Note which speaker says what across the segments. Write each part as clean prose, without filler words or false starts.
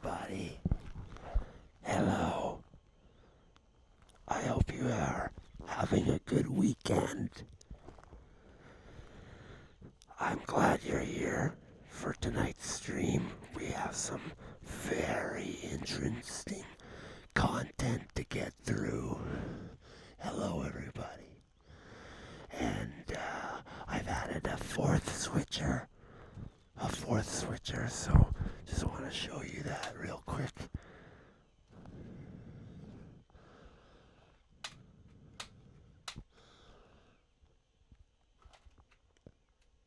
Speaker 1: everybody. Hello. I hope you are having a good weekend. I'm glad you're here for tonight's stream. We have some very interesting content to get through. Hello, everybody. And I've added a fourth switcher, so just want to show you that real quick.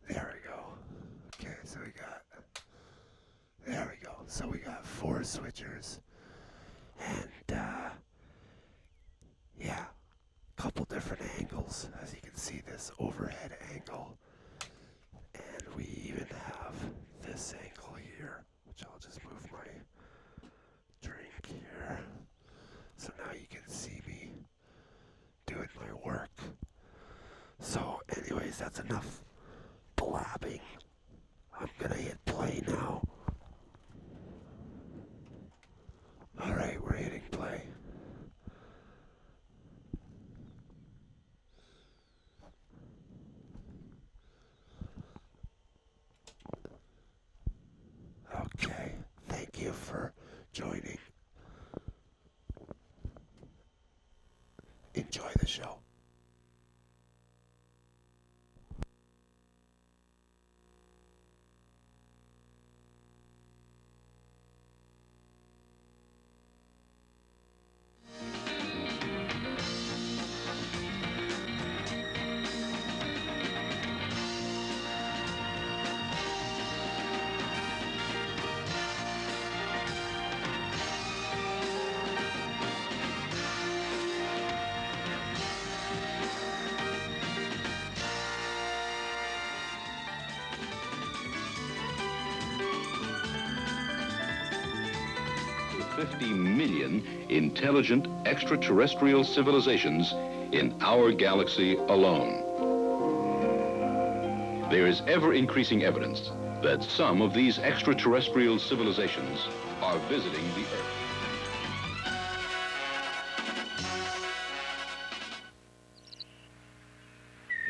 Speaker 1: There we go. Okay, so there we go. So we got 4 switchers, and yeah, a couple different angles. As you can see, this overhead angle, and we even have this angle here, which I'll just move my drink here, so now you can see me doing my work. So anyways, that's enough blabbing. I'm gonna hit play now. Alright, we're hitting play. Okay, thank you for joining. Enjoy the show.
Speaker 2: Million intelligent extraterrestrial civilizations in our galaxy alone. There is ever-increasing evidence that some of these extraterrestrial civilizations are visiting the Earth.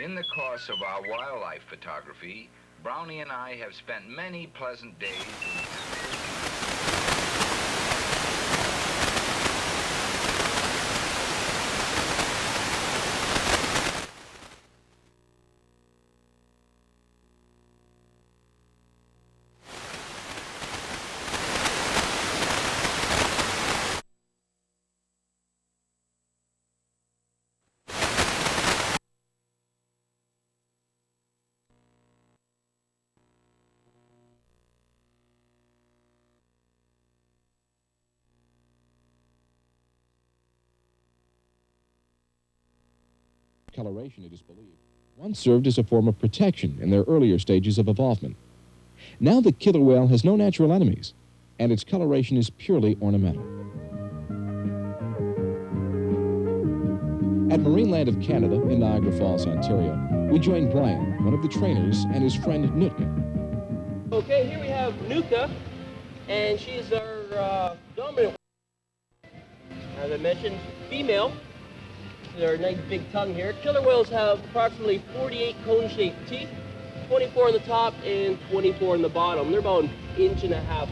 Speaker 3: In the course of our wildlife photography, Brownie and I have spent many pleasant days
Speaker 4: coloration, it is believed, once served as a form of protection in their earlier stages of evolvement. Now the killer whale has no natural enemies, and its coloration is purely ornamental. At Marineland of Canada in Niagara Falls, Ontario, we join Brian, one of the trainers, and his friend Nutka.
Speaker 5: Okay, here we have Nutka, and she's our dominant. As I mentioned, female. Their nice big tongue here. Killer whales have approximately 48 cone-shaped teeth, 24 on the top and 24 on the bottom. They're about 1.5 inches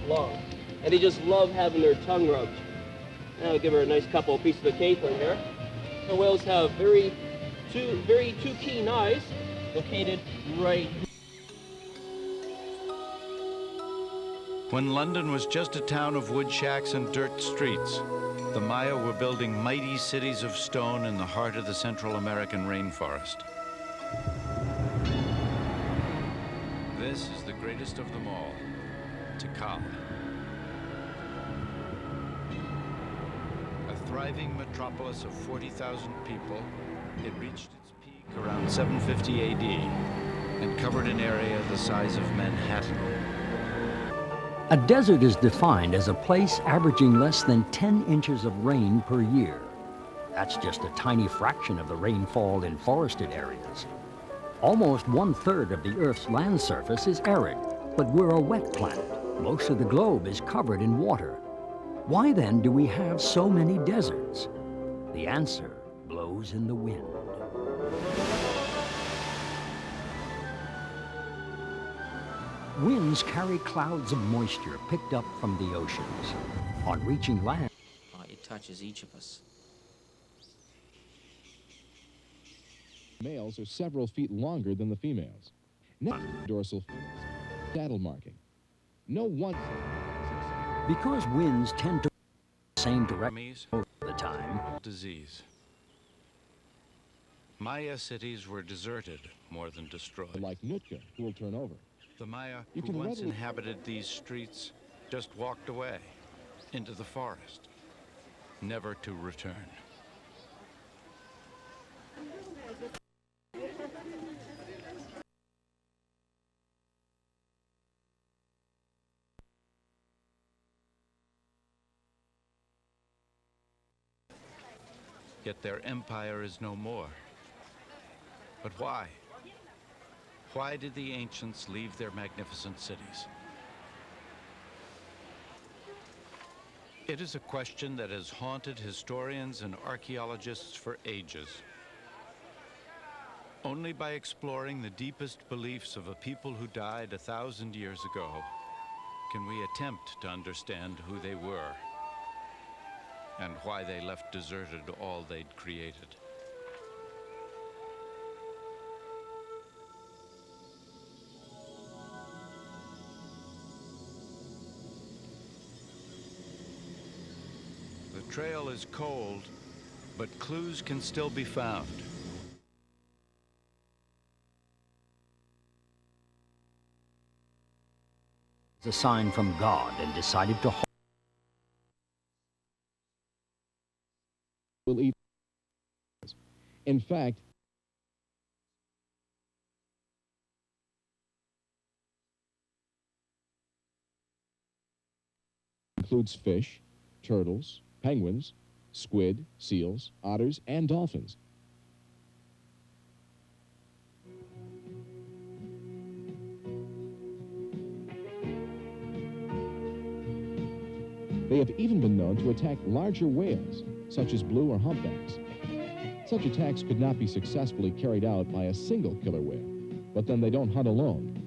Speaker 5: long, and they just love having their tongue rubbed. Now I'll give her a nice couple of pieces of capelin here. Killer whales have two keen eyes located right here.
Speaker 6: When London was just a town of wood shacks and dirt streets, the Maya were building mighty cities of stone in the heart of the Central American rainforest. This is the greatest of them all, Tikal. A thriving metropolis of 40,000 people, it reached its peak around 750 AD and covered an area the size of Manhattan.
Speaker 7: A desert is defined as a place averaging less than 10 inches of rain per year. That's just a tiny fraction of the rainfall in forested areas. Almost 1/3 of the Earth's land surface is arid, but we're a wet planet, Most of the globe is covered in water. Why then do we have so many deserts? The answer blows in the wind. Winds carry clouds of moisture picked up from the oceans. On reaching land,
Speaker 8: it touches each of us.
Speaker 4: Males are several feet longer than the females. Next, dorsal fins, saddle marking. No one.
Speaker 7: because winds tend to the same direction all the time.
Speaker 6: Disease. Maya cities were deserted more than destroyed.
Speaker 4: Like Nootka, who will turn over.
Speaker 6: The Maya
Speaker 4: You
Speaker 6: who
Speaker 4: can
Speaker 6: once
Speaker 4: readily-
Speaker 6: inhabited these streets just walked away into the forest, never to return. Yet their empire is no more. But why? Why did the ancients leave their magnificent cities? It is a question that has haunted historians and archaeologists for ages. Only by exploring the deepest beliefs of a people who died 1,000 years ago can we attempt to understand who they were and why they left deserted all they'd created. The trail is cold, but clues can still be found.
Speaker 7: It's a sign from God and decided to hold.
Speaker 4: Will eat. In fact, includes fish, turtles, penguins, squid, seals, otters, and dolphins. They have even been known to attack larger whales, such as blue or humpbacks. Such attacks could not be successfully carried out by a single killer whale, but then they don't hunt alone.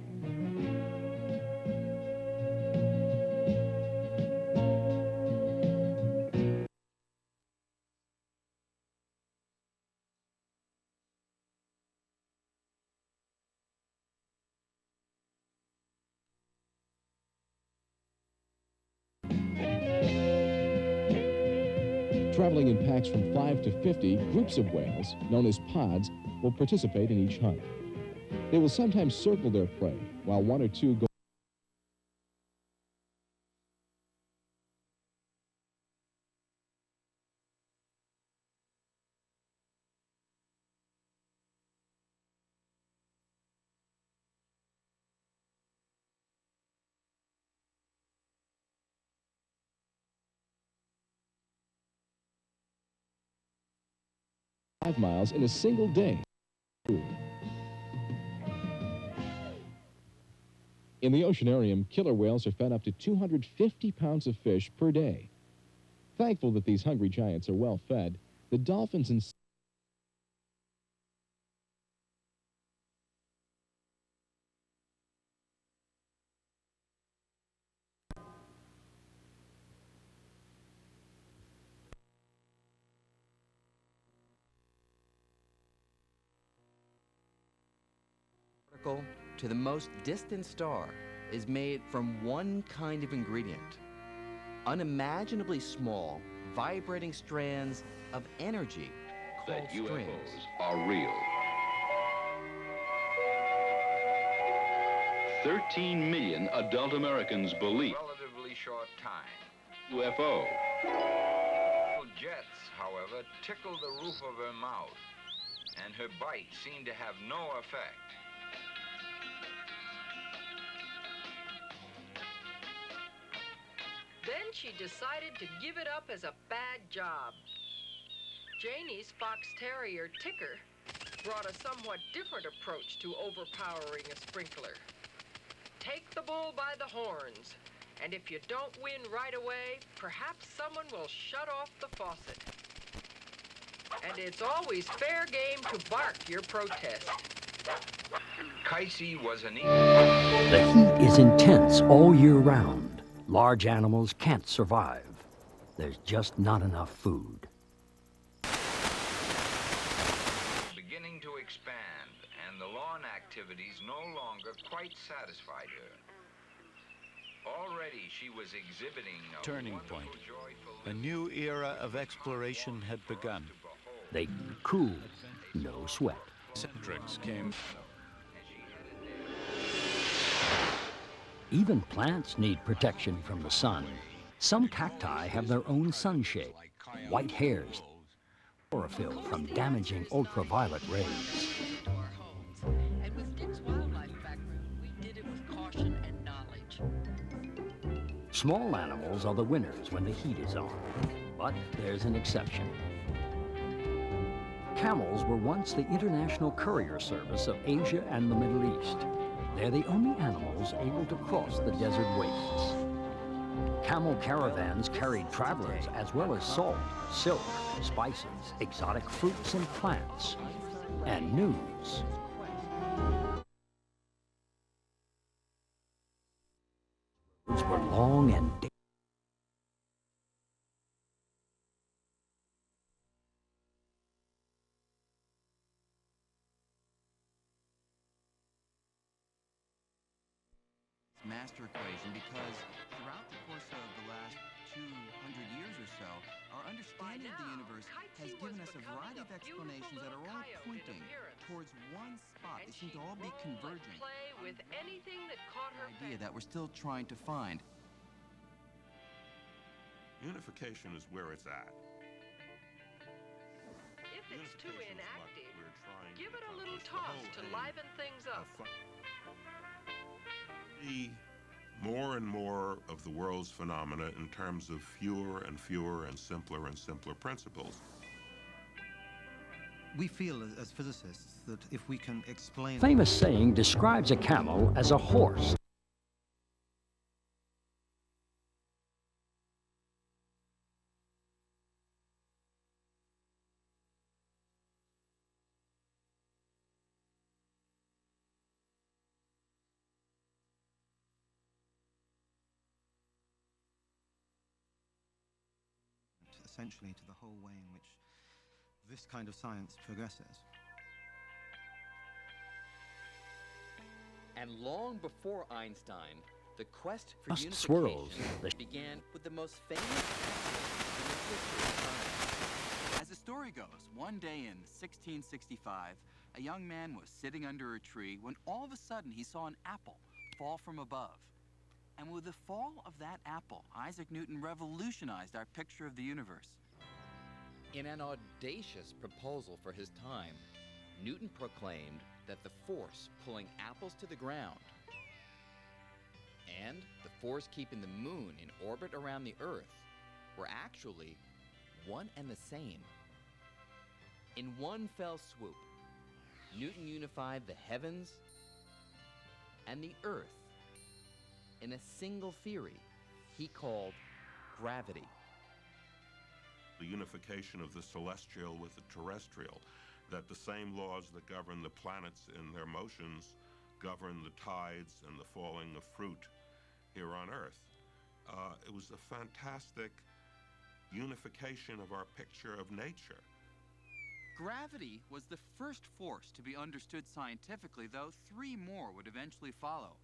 Speaker 4: Traveling in packs from 5 to 50, groups of whales, known as pods, will participate in each hunt. They will sometimes circle their prey, while one or two go. Miles in a single day. In the oceanarium, killer whales are fed up to 250 pounds of fish per day. Thankful that these hungry giants are well fed, the dolphins and
Speaker 9: to the most distant star is made from one kind of ingredient. Unimaginably small, vibrating strands of energy called
Speaker 2: That
Speaker 9: strings.
Speaker 2: UFOs are real. 13 million adult Americans believe
Speaker 3: Relatively short time.
Speaker 2: UFO.
Speaker 3: Jets, however, tickled the roof of her mouth, and her bite seemed to have no effect.
Speaker 10: Then she decided to give it up as a bad job. Janie's fox terrier, Ticker, brought a somewhat different approach to overpowering a sprinkler. Take the bull by the horns. And if you don't win right away, perhaps someone will shut off the faucet. And it's always fair game to bark your protest.
Speaker 3: Kitsie was an
Speaker 7: The heat is intense all year round. Large animals can't survive. There's just not enough food.
Speaker 3: beginning to expand, and the lawn activities no longer quite satisfied her. Already she was exhibiting a
Speaker 6: Turning
Speaker 3: wonderful,
Speaker 6: point.
Speaker 3: joyful
Speaker 6: A new era of exploration had begun.
Speaker 7: They cool, no sweat.
Speaker 6: Centrics came.
Speaker 7: Even plants need protection from the sun. Some cacti have their own sunshade, white hairs, chlorophyll from damaging ultraviolet rays.
Speaker 10: And with Dick's Wildlife Backroom, we did it with caution and knowledge.
Speaker 7: Small animals are the winners when the heat is on, but there's an exception. Camels were once the international courier service of Asia and the Middle East. They're the only animals able to cross the desert wastes. Camel caravans carried travelers as well as salt, silk, spices, exotic fruits and plants, and news. Roads were long and dangerous.
Speaker 9: Master equation because throughout the course of the last 200 years or so, our understanding of the universe has given us a variety of explanations that are all pointing towards one spot. They seem to all be converging.
Speaker 10: With anything that caught her
Speaker 9: Idea that we're still trying to find.
Speaker 11: Unification is where it's at.
Speaker 10: If it's too
Speaker 11: Unification is what
Speaker 10: inactive,
Speaker 11: we're trying
Speaker 10: give it a little
Speaker 11: accomplish.
Speaker 10: toss
Speaker 11: The
Speaker 10: to
Speaker 11: whole aim
Speaker 10: liven things up.
Speaker 11: See more and more of the world's phenomena in terms of fewer and fewer and simpler principles.
Speaker 12: We feel as physicists that if we can explain...
Speaker 7: Famous saying describes a camel as a horse.
Speaker 12: essentially to the whole way in which this kind of science progresses.
Speaker 9: And long before Einstein, the quest for
Speaker 7: Dust
Speaker 9: unification
Speaker 7: swirls.
Speaker 9: began with the most famous in the history of science.
Speaker 13: As the story goes, one day in 1665, a young man was sitting under a tree when all of a sudden he saw an apple fall from above. And with the fall of that apple, Isaac Newton revolutionized our picture of the universe.
Speaker 9: In an audacious proposal for his time, Newton proclaimed that the force pulling apples to the ground and the force keeping the moon in orbit around the Earth were actually one and the same. In one fell swoop, Newton unified the heavens and the Earth in a single theory he called gravity.
Speaker 11: The unification of the celestial with the terrestrial, that the same laws that govern the planets in their motions govern the tides and the falling of fruit here on Earth. It was a fantastic unification of our picture of nature.
Speaker 13: Gravity was the first force to be understood scientifically, though 3 more would eventually follow.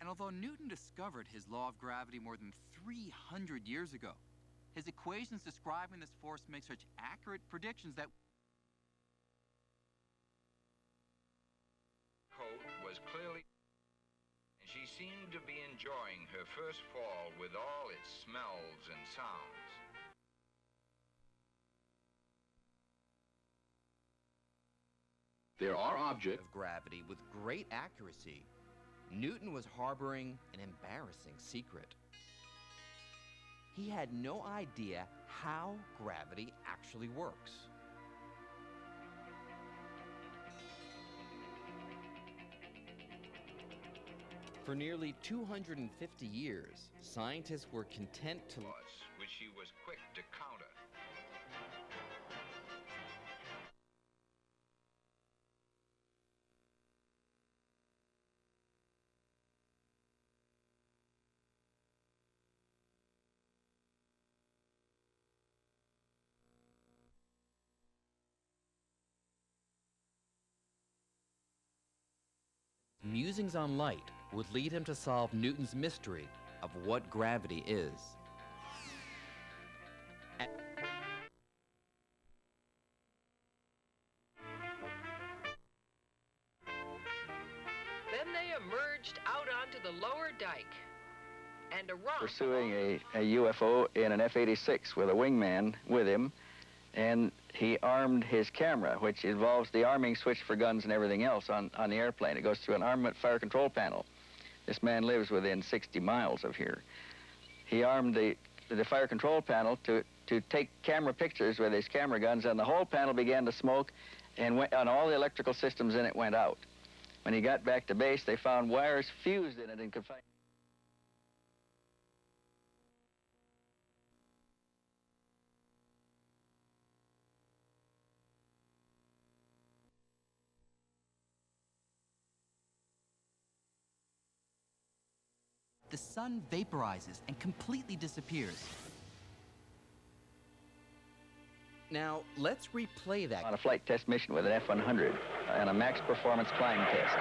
Speaker 13: And although Newton discovered his law of gravity more than 300 years ago, his equations describing this force make such accurate predictions that
Speaker 3: coat was clearly, and she seemed to be enjoying her first fall with all its smells and sounds.
Speaker 2: There are objects
Speaker 9: of gravity with great accuracy. Newton was harboring an embarrassing secret. He had no idea how gravity actually works. For nearly 250 years, scientists were content to...
Speaker 3: which he was quick to counter.
Speaker 9: Musings on light would lead him to solve Newton's mystery of what gravity is.
Speaker 10: Then they emerged out onto the lower dike. And a romp
Speaker 14: Pursuing a UFO in an F-86 with a wingman with him, and he armed his camera, which involves the arming switch for guns and everything else on the airplane. It goes through an armament fire control panel. This man lives within 60 miles of here. He armed the fire control panel to take camera pictures with his camera guns, and the whole panel began to smoke, and all the electrical systems in it went out. When he got back to base, they found wires fused in it and could find...
Speaker 15: The sun vaporizes and completely disappears.
Speaker 9: Now, let's replay that.
Speaker 14: On a flight test mission with an F-100 and a max performance climb test.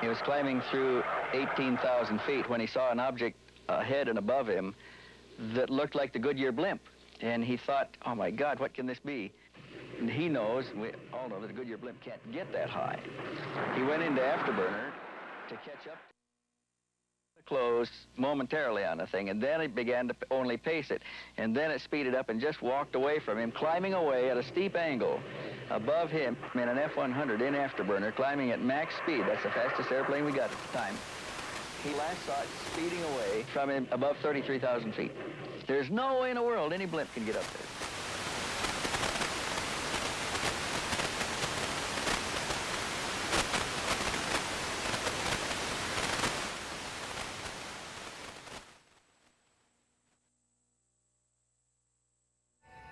Speaker 14: He was climbing through 18,000 feet when he saw an object ahead and above him that looked like the Goodyear blimp. And he thought, oh my God, what can this be? And he knows, we all know that the Goodyear blimp can't get that high. He went into afterburner to catch up. Closed momentarily on the thing, and then it began to only pace it, and then it speeded up and just walked away from him, climbing away at a steep angle above him in an F-100 in afterburner, climbing at max speed. That's the fastest airplane we got at the time. He last saw it speeding away from him above 33,000 feet. There's no way in the world any blimp can get up there.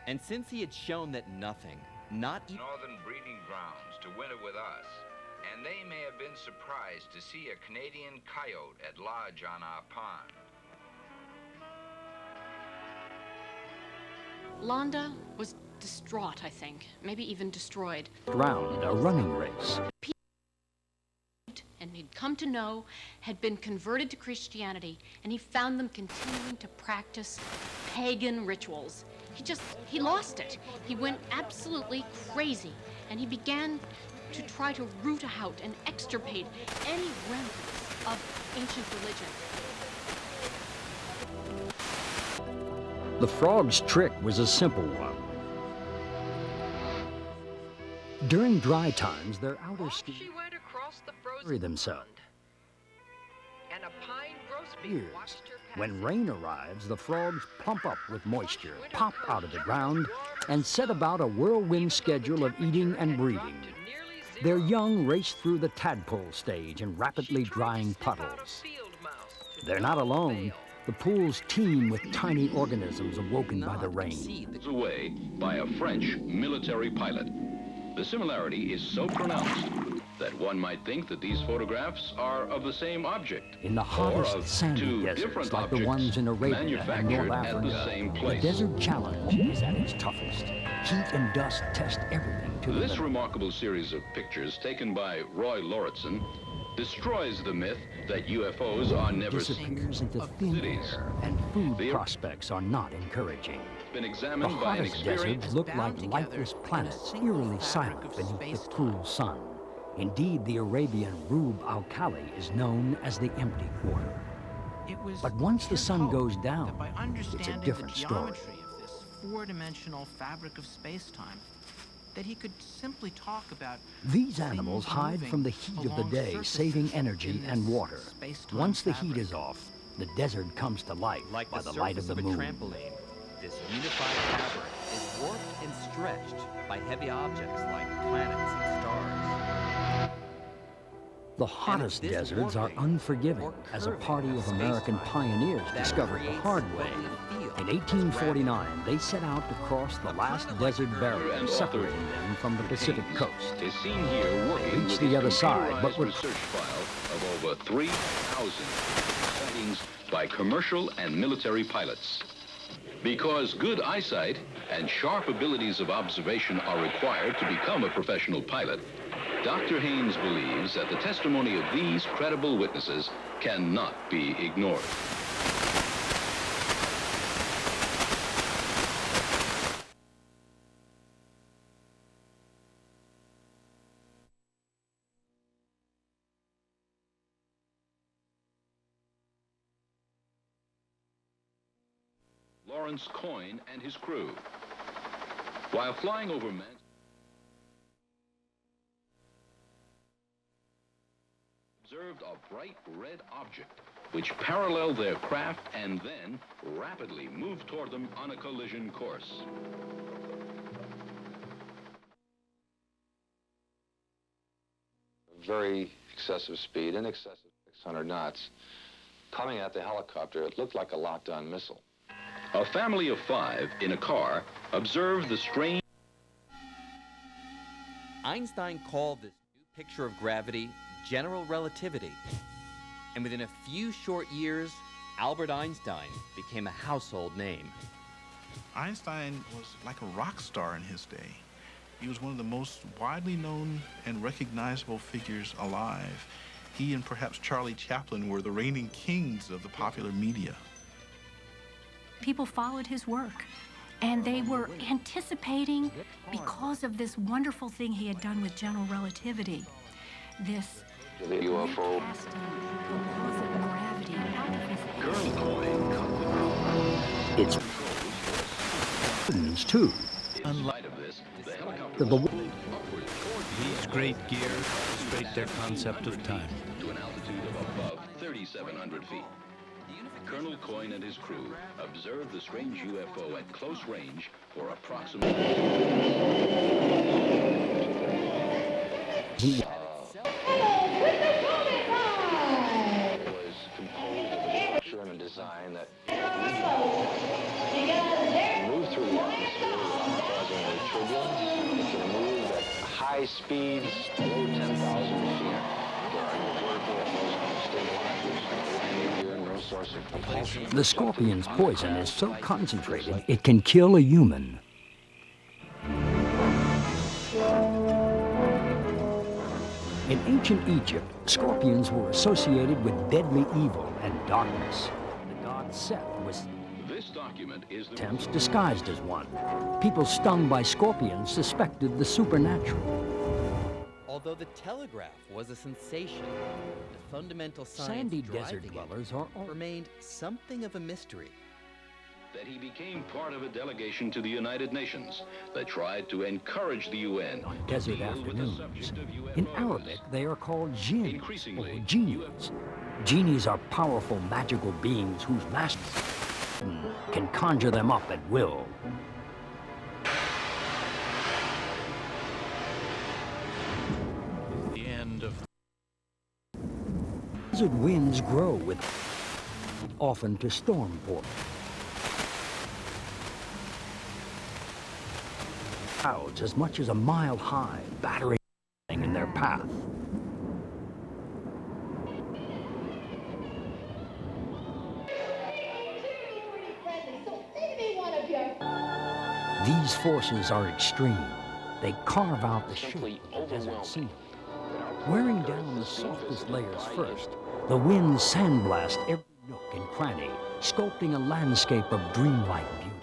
Speaker 9: And since he had shown that nothing, not even
Speaker 3: northern breeding grounds to winter with us, and they may have been surprised to see a Canadian coyote at lodge on our pond.
Speaker 16: Londa was distraught, I think, maybe even destroyed.
Speaker 7: Round a running race.
Speaker 16: And he'd come to know had been converted to Christianity, and he found them continuing to practice pagan rituals. He lost it. He went absolutely crazy, and he began to try to root out and extirpate any remnants of ancient religion.
Speaker 7: The frog's trick was a simple one. During dry times, their outer skin bury themselves.
Speaker 10: And a pine grosbeak watched her pass.
Speaker 7: When rain arrives, the frogs plump up with moisture, pop out of the ground, and set about a whirlwind schedule of eating and breeding. Their young race through the tadpole stage in rapidly drying puddles. They're not alone. The pools teem with tiny organisms awoken by the rain.
Speaker 2: Away by a French military pilot. The similarity is so pronounced that one might think that these photographs are of the same object.
Speaker 7: In the hottest sandy deserts, like the ones in Arabia and North Africa, the desert challenge is at its toughest. Heat and dust test everything to the
Speaker 2: This
Speaker 7: limit.
Speaker 2: remarkable series of pictures taken by Roy Lauritsen destroys the myth that UFOs are never
Speaker 7: disappears into thin air, and food prospects are not encouraging.
Speaker 2: Been
Speaker 7: The
Speaker 2: examined by an
Speaker 7: hottest
Speaker 2: experienced
Speaker 7: deserts look like lifeless planets, eerily silent beneath the cruel sun. Indeed, the Arabian Rub al-Khali is known as the empty quarter. But once the sun goes down,
Speaker 15: By
Speaker 7: it's a
Speaker 15: understanding
Speaker 7: different
Speaker 15: the
Speaker 7: story.
Speaker 15: geometry of this four-dimensional fabric of space-time, that he could simply talk about
Speaker 7: These animals hide
Speaker 15: moving
Speaker 7: from the heat of the
Speaker 15: along
Speaker 7: day,
Speaker 15: surfaces
Speaker 7: saving energy
Speaker 15: in
Speaker 7: and
Speaker 15: this
Speaker 7: water.
Speaker 15: space-time
Speaker 7: Once the heat
Speaker 15: fabric.
Speaker 7: is off, the desert comes to life
Speaker 9: like
Speaker 7: by
Speaker 9: the
Speaker 7: the light of
Speaker 9: surface
Speaker 7: the
Speaker 9: of a
Speaker 7: moon.
Speaker 9: trampoline. This unified fabric is warped and stretched by heavy objects like planets and stars.
Speaker 7: The hottest deserts are unforgiving, as a party of American pioneers discovered the hard way. In 1849, they set out to cross the last desert barrier separating them from the Pacific coast.
Speaker 2: Is seen here working
Speaker 7: Reached
Speaker 2: with
Speaker 7: the
Speaker 2: his
Speaker 7: other side, but
Speaker 2: computerized
Speaker 7: were
Speaker 2: research file of over 3,000 sightings by commercial and military pilots. Because good eyesight and sharp abilities of observation are required to become a professional pilot, Dr. Haynes believes that the testimony of these credible witnesses cannot be ignored. Lawrence Coyne and his crew. While flying over observed a bright red object which paralleled their craft and then rapidly moved toward them on a collision course.
Speaker 17: Very excessive speed, in excess of 600 knots. Coming at the helicopter, it looked like a locked-on missile.
Speaker 2: A family of 5 in a car observed the strange...
Speaker 9: Einstein called this new picture of gravity general relativity. And within a few short years, Albert Einstein became a household name.
Speaker 18: Einstein was like a rock star in his day. He was one of the most widely known and recognizable figures alive. He and perhaps Charlie Chaplin were the reigning kings of the popular media.
Speaker 19: People followed his work, and they were anticipating, because of this wonderful thing he had done with general relativity, this
Speaker 17: The UFO.
Speaker 7: It's too.
Speaker 2: Unlike of this,
Speaker 6: These great gears illustrate their concept of time.
Speaker 2: to an altitude of above 3,700 feet. Colonel Coyne and his crew observed the strange UFO at close range for approximately...
Speaker 17: was composed of a structure and a design that moved through the atmosphere without causing any turbulence. It can move at high speeds below 10,000 feet. Working at most stabilizers, landing gear, no source of propulsion.
Speaker 7: The scorpion's poison is so concentrated it can kill a human. In ancient Egypt, scorpions were associated with deadly evil and darkness. The god Seth was
Speaker 2: This document is the...
Speaker 7: attempts disguised as one. People stung by scorpions suspected the supernatural.
Speaker 9: Although the telegraph was a sensation, the fundamental science
Speaker 7: Sandy
Speaker 9: driving
Speaker 7: desert
Speaker 9: it
Speaker 7: dwellers are all
Speaker 9: remained something of a mystery.
Speaker 2: that he became part of a delegation to the United Nations that tried to encourage the UN
Speaker 7: on
Speaker 2: to
Speaker 7: desert
Speaker 2: deal with the
Speaker 7: afternoons.
Speaker 2: subject of UFOs.
Speaker 7: In Arabic, they are called jinns or
Speaker 2: Increasingly,
Speaker 7: genies. Genies are powerful magical beings whose master can conjure them up at will.
Speaker 6: The end of
Speaker 7: Desert winds grow with often to storm portals. Clouds as much as a mile high, battering in their path. These forces are extreme. They carve out the shape of the desert scene. Wearing down the softest layers first, the winds sandblast every nook and cranny, sculpting a landscape of dreamlike beauty.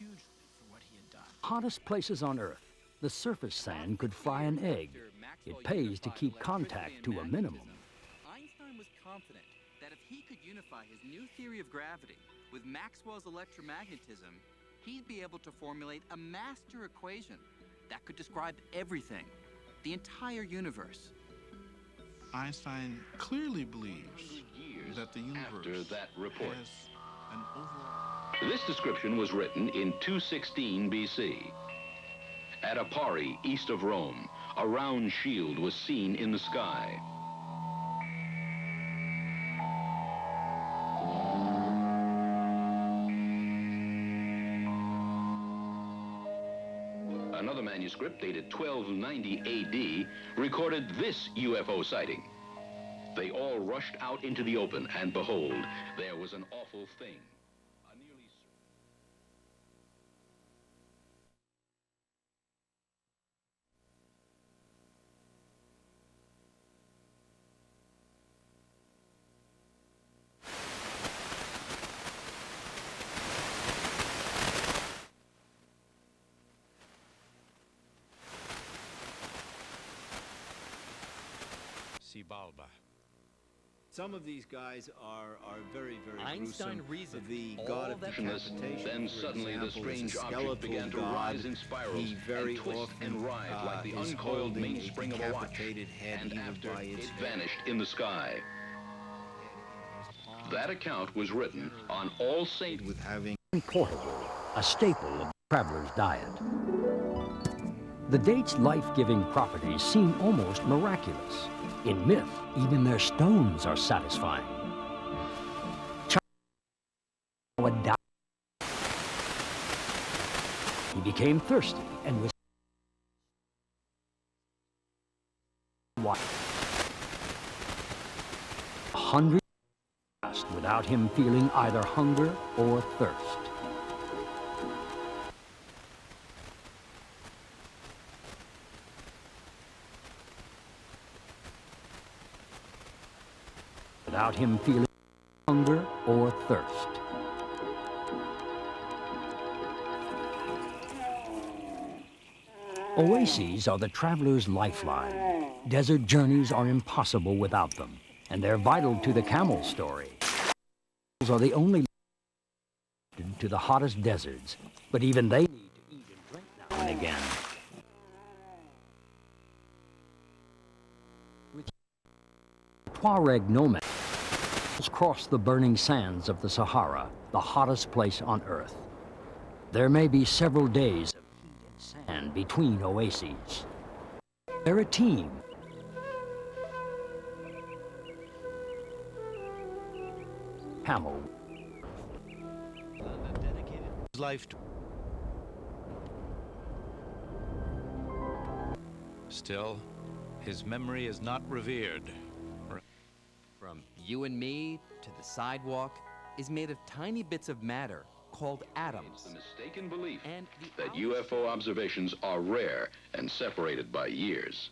Speaker 15: hugely for what he had done.
Speaker 7: Hottest places on Earth, the surface sand could fry an egg. It pays to keep contact to a minimum.
Speaker 13: Einstein was confident that if he could unify his new theory of gravity with Maxwell's electromagnetism, he'd be able to formulate a master equation that could describe everything, the entire universe.
Speaker 18: Einstein clearly believes that the universe
Speaker 2: After that report.
Speaker 18: has an overall...
Speaker 2: This description was written in 216 BC. At Apari, east of Rome, a round shield was seen in the sky. Another manuscript dated 1290 AD recorded this UFO sighting. They all rushed out into the open, and behold, there was an awful thing.
Speaker 6: Balba.
Speaker 20: Some of these guys are very, very
Speaker 9: Einstein
Speaker 20: gruesome.
Speaker 9: reasoned
Speaker 20: The
Speaker 9: all
Speaker 20: god of
Speaker 9: that
Speaker 20: decapitation,
Speaker 2: Then
Speaker 20: for
Speaker 2: suddenly the
Speaker 20: example, is
Speaker 2: strange
Speaker 20: a
Speaker 2: object began to
Speaker 20: skeletal
Speaker 2: rise
Speaker 20: god.
Speaker 2: in spirals
Speaker 20: He very
Speaker 2: and twist
Speaker 20: often
Speaker 2: and writhe like the
Speaker 20: is
Speaker 2: uncoiled
Speaker 20: holding a
Speaker 2: mainspring of a watch.
Speaker 20: decapitated head
Speaker 2: And
Speaker 20: either
Speaker 2: after
Speaker 20: by its
Speaker 2: it
Speaker 20: head.
Speaker 2: vanished in the sky. That account was written on All Saints
Speaker 20: with having
Speaker 7: Portable, a staple of the traveler's diet. The date's life-giving properties seem almost miraculous. In myth, even their stones are satisfying. He became thirsty and was 100 passed without him feeling either hunger or thirst. Without him feeling hunger or thirst. Oases are the traveler's lifeline. Desert journeys are impossible without them, and they're vital to the camel story. Camels are the only to the hottest deserts, but even they need to eat and drink now and again. Tuareg nomads cross the burning sands of the Sahara, the hottest place on Earth. There may be several days of heat and sand between oases. They're a team. Camel.
Speaker 6: Dedicated his life to. Still, his memory is not revered.
Speaker 9: From you and me to the sidewalk is made of tiny bits of matter called atoms.
Speaker 2: The mistaken belief
Speaker 9: and
Speaker 2: that UFO observations are rare and separated by years.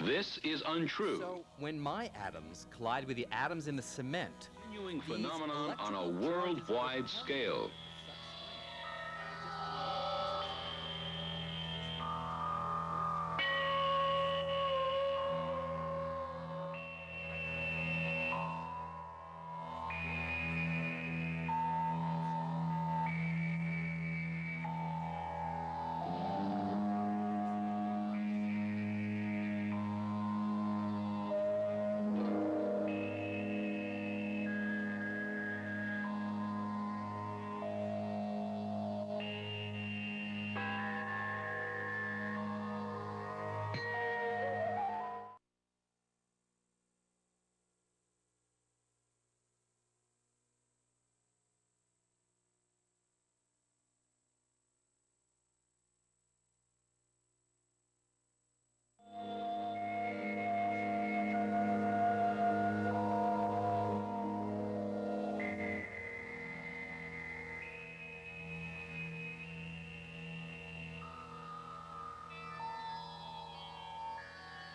Speaker 2: This is untrue.
Speaker 9: So when my atoms collide with the atoms in the cement,
Speaker 2: Continuing phenomenon on a worldwide scale.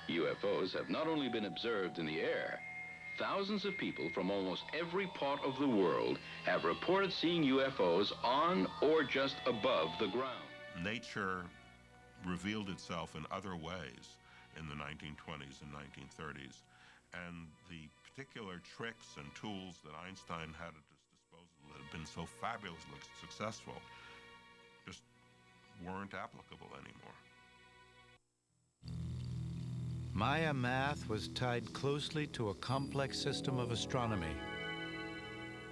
Speaker 2: UFOs have not only been observed in the air, thousands of people from almost every part of the world have reported seeing UFOs on or just above the ground.
Speaker 11: Nature revealed itself in other ways in the 1920s and 1930s, and the particular tricks and tools that Einstein had at his disposal that had been so fabulously successful just weren't applicable anymore.
Speaker 6: Maya math was tied closely to a complex system of astronomy.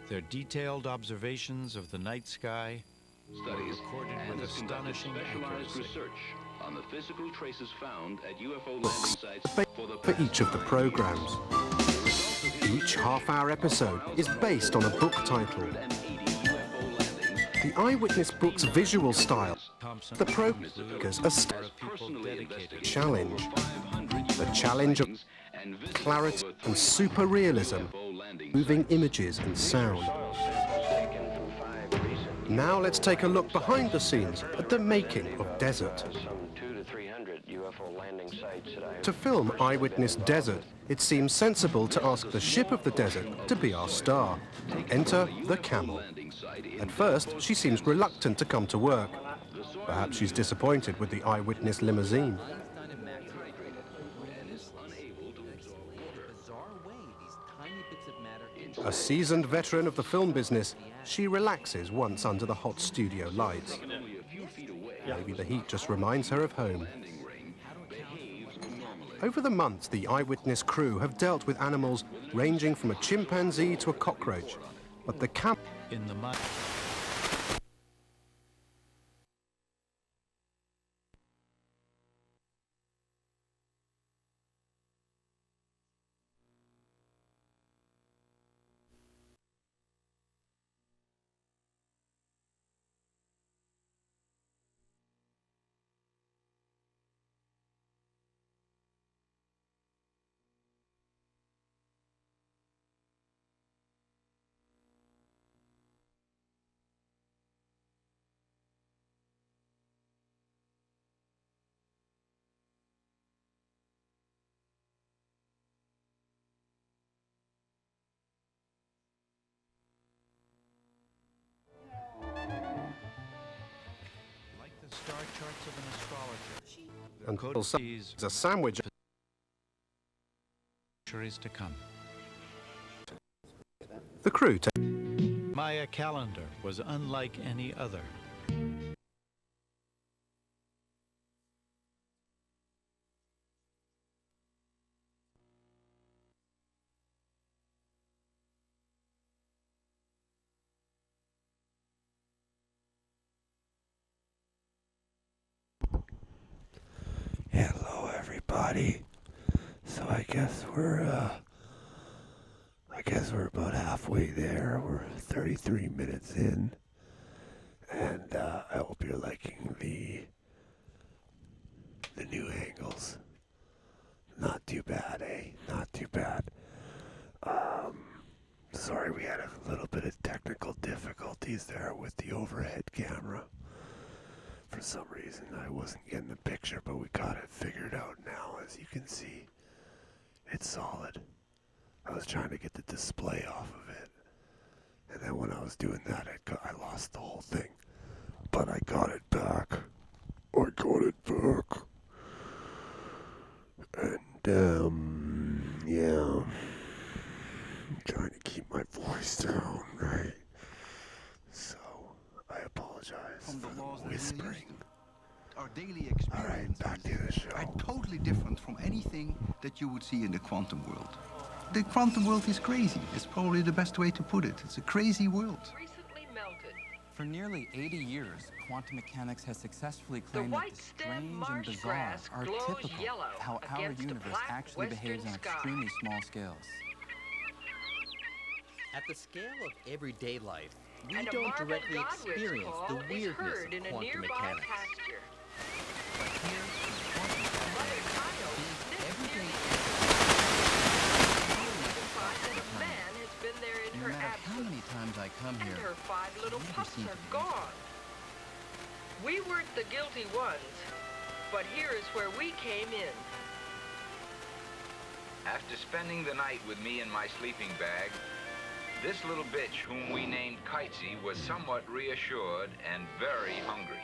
Speaker 6: Their detailed observations of the night sky
Speaker 2: Studies
Speaker 6: recorded
Speaker 2: and
Speaker 6: with
Speaker 2: has conducted
Speaker 6: astonishing
Speaker 2: specialized
Speaker 6: accuracy.
Speaker 2: research on the physical traces found at UFO landing sites
Speaker 21: For each of the programs. Each half-hour episode is based on a book title. The Eyewitness book's visual style, the programs a challenge. The challenge of clarity and super realism, moving images and sound. Now let's take a look behind the scenes at the making of Desert.
Speaker 17: Some 200 to 300 UFO landing sites that I have.
Speaker 21: To film Eyewitness Desert, it seems sensible to ask the ship of the desert to be our star. Enter the Camel. At first, she seems reluctant to come to work. Perhaps she's disappointed with the Eyewitness limousine. A seasoned veteran of the film business, she relaxes once under the hot studio lights. Maybe the heat just reminds her of home. Over the months, the Eyewitness crew have dealt with animals ranging from a chimpanzee to a cockroach. But the camp
Speaker 6: in the mud. Star charts of an astrologer.
Speaker 21: Until sees a sandwich.
Speaker 6: Centuries to come.
Speaker 21: The crew
Speaker 6: Maya calendar was unlike any other.
Speaker 1: Hello, everybody. So I guess we're about halfway there. We're 33 minutes in, and I hope you're liking the new angles. Not too bad, eh? Not too bad. Sorry, we had a little bit of technical difficulties there with the overhead camera. For some reason, I wasn't getting the picture, but we got it figured out now. As you can see, it's solid. I was trying to get the display off of it, and then when I was doing that, I lost the whole thing. But I got it back. I got it back. And, yeah. I'm trying to keep my voice down, right? So, I apologize for the whispering.
Speaker 22: Our daily experience are totally different from anything that you would see in the quantum world. The quantum world is crazy. It's probably the best way to put it. It's a crazy world.
Speaker 10: Recently melted.
Speaker 13: For nearly 80 years, quantum mechanics has successfully
Speaker 10: The
Speaker 13: claimed that
Speaker 10: white
Speaker 13: the
Speaker 10: stem
Speaker 13: strange and
Speaker 10: marsh
Speaker 13: bizarre
Speaker 10: grass
Speaker 13: are
Speaker 10: glows
Speaker 13: typical
Speaker 10: yellow
Speaker 13: of how our
Speaker 10: against a
Speaker 13: universe
Speaker 10: black
Speaker 13: actually behaves on
Speaker 10: western sky.
Speaker 13: extremely small scales.
Speaker 9: At the scale of everyday life, we
Speaker 10: And a
Speaker 9: don't
Speaker 10: marbled
Speaker 9: directly
Speaker 10: Godwit's
Speaker 9: experience
Speaker 10: call
Speaker 9: the
Speaker 10: is
Speaker 9: weirdness
Speaker 10: heard
Speaker 9: of
Speaker 10: in a
Speaker 9: quantum
Speaker 10: nearby
Speaker 9: mechanics.
Speaker 10: pasture.
Speaker 9: But here, in quantum mechanics, these everyday
Speaker 10: That a man has been there in
Speaker 13: no
Speaker 10: her
Speaker 13: matter how
Speaker 10: absence,
Speaker 13: many times I come
Speaker 10: and
Speaker 13: here,
Speaker 10: her 5 little
Speaker 13: never
Speaker 10: pups
Speaker 13: seem
Speaker 10: are
Speaker 13: to be
Speaker 10: gone. We weren't the guilty ones, but here is where we came in.
Speaker 3: After spending the night with me in my sleeping bag, this little bitch, whom we named Kitsie, was somewhat reassured and very hungry.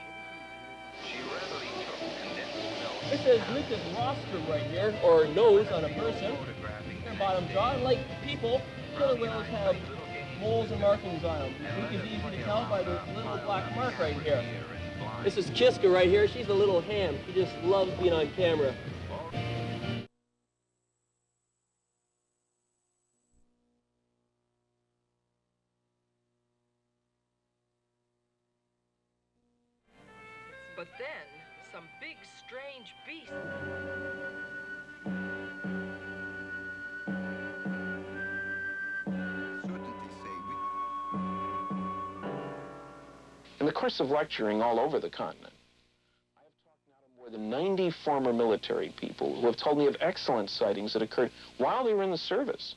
Speaker 3: She readily took condensed milk.
Speaker 5: This is Lucas rostrum right here, or nose on a person. Their bottom jaw, and like people, killer whales have moles and markings on them. It's easy to tell by the little black mark right here. This is Kiska right here. She's a little ham. She just loves being on camera.
Speaker 10: But then, some big, strange beast.
Speaker 17: In the course of lecturing all over the continent, I have talked now to more than 90 former military people who have told me of excellent sightings that occurred while they were in the service,